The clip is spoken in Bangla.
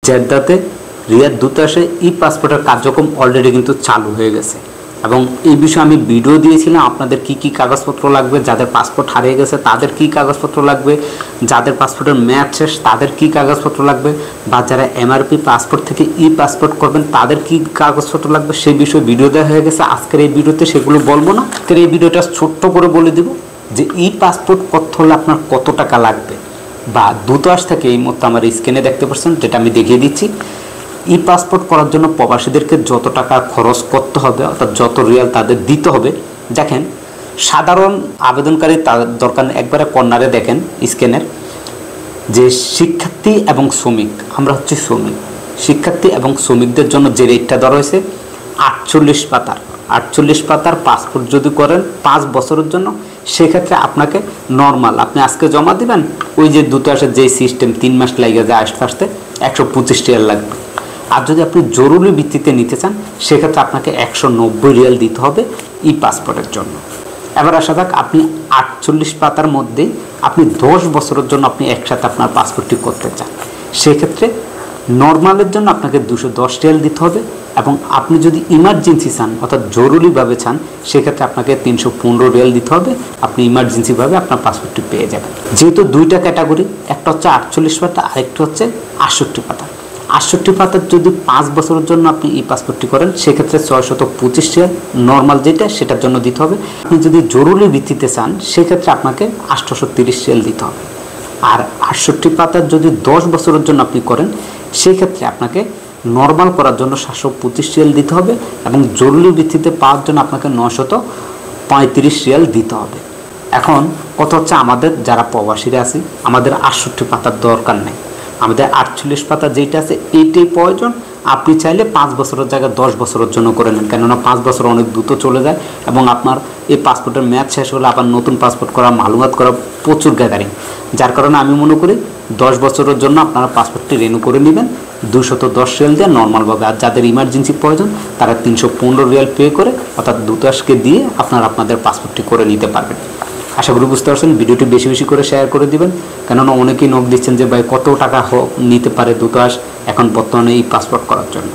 জেদ্দাতে রিয়াদ দূতাবাসে ই পাসপোর্টের কার্যক্রম অলরেডি কিন্তু চালু হয়ে গেছে এবং এই বিষয়ে আমি ভিডিও দিয়েছিলাম আপনাদের কি কি কাগজপত্র লাগবে, যাদের পাসপোর্ট হারিয়ে গেছে তাদের কি কাগজপত্র লাগবে, যাদের পাসপোর্টের মেয়াদ শেষ তাদের কি কাগজপত্র লাগবে, বা যারা এমআরপি পাসপোর্ট থেকে ই পাসপোর্ট করবেন তাদের কি কাগজপত্র লাগবে সেই বিষয়ে ভিডিও দেওয়া হয়ে গেছে। আজকের এই ভিডিওতে সেগুলো বলবো না, আজকের এই ভিডিওটা ছোট্ট করে বলে দিব যে ই পাসপোর্ট করতে হলে আপনার কত টাকা লাগবে, বা দূতাবাস থেকে এই মুহূর্তে আমার স্ক্রিনে দেখতে পাচ্ছেন যেটা আমি দেখিয়ে দিচ্ছি। ই পাসপোর্ট করার জন্য প্রবাসীদেরকে যত টাকা খরচ করতে হবে অর্থাৎ যত রিয়াল তাদের দিতে হবে, দেখেন সাধারণ আবেদনকারী তাদের দরকার একবারে কর্নারে দেখেন স্ক্যানের যে শিক্ষার্থী এবং শ্রমিক, আমরা হচ্ছে শ্রমিক, শিক্ষার্থী এবং শ্রমিকদের জন্য যে রেটটা দেওয়া হয়েছে 48 পাতার পাসপোর্ট যদি করেন 5 বছরের জন্য, সেক্ষেত্রে আপনাকে নর্মাল আপনি আজকে জমা দিবেন, ওই যে দূতাবাসের যে সিস্টেম 3 মাস লাগে যায় আসতে 125 রিয়াল লাগবে। আর যদি আপনি জরুরি ভিত্তিতে নিতে চান সেক্ষেত্রে আপনাকে 190 রিয়াল দিতে হবে ই পাসপোর্টের জন্য। এবার আসা যাক, আপনি 48 পাতার মধ্যে আপনি 10 বছরের জন্য আপনি একসাথে আপনার পাসপোর্টটি করতে চান, সেক্ষেত্রে নর্মালের জন্য আপনাকে 210 রিয়াল দিতে হবে, এবং আপনি যদি ইমার্জেন্সি চান অর্থাৎ জরুরিভাবে চান সেক্ষেত্রে আপনাকে 315 রিয়াল দিতে হবে, আপনি ইমার্জেন্সিভাবে আপনার পাসপোর্টটি পেয়ে যাবেন। যেহেতু দুইটা ক্যাটাগরি, একটা হচ্ছে 48 পাতা আরেকটা হচ্ছে 68 পাতা। 68 পাতার যদি 5 বছরের জন্য আপনি ই পাসপোর্টটি করেন সেক্ষেত্রে 625 রিয়াল নর্মাল যেটা সেটার জন্য দিতে হবে। আপনি যদি জরুরি ভিত্তিতে চান সেক্ষেত্রে আপনাকে 830 রিয়াল দিতে হবে। আর 68 পাতার যদি 10 বছরের জন্য আপনি করেন সেক্ষেত্রে আপনাকে নর্মাল করার জন্য 725 রিয়াল দিতে হবে, এবং জরুরি ভিত্তিতে পাওয়ার জন্য আপনাকে 935 রিয়াল দিতে হবে। এখন কথা হচ্ছে আমাদের যারা প্রবাসীরা আছি আমাদের 68 পাতার দরকার নেই, আমাদের 48 পাতা যেটা আছে এইটাই প্রয়োজন। আপনি চাইলে 5 বছরের জায়গায় 10 বছরের জন্য করে নেন, কেননা 5 বছর অনেক দ্রুত চলে যায় এবং আপনার এই পাসপোর্টের মেয়াদ শেষ হলে আবার নতুন পাসপোর্ট করা মালুমাত করা প্রচুর গ্যাদারিং, যার কারণে আমি মনে করি 10 বছরের জন্য আপনারা পাসপোর্টটি রিনিউ করে নেবেন 210 রিয়াল দিয়ে নর্মালভাবে। আর যাদের ইমার্জেন্সি প্রয়োজন তারা 315 রিয়াল পে করে অর্থাৎ দূতাবাসকে দিয়ে আপনারা আপনাদের পাসপোর্টটি করে নিতে পারবেন। আশা করি বুঝতে পারছেন। ভিডিওটি বেশি বেশি করে শেয়ার করে দিবেন, কেননা অনেকেই নক দিচ্ছেন যে ভাই কত টাকা নিতে পারে দূতাবাস এখন বর্তমানে এই পাসপোর্ট করার জন্য।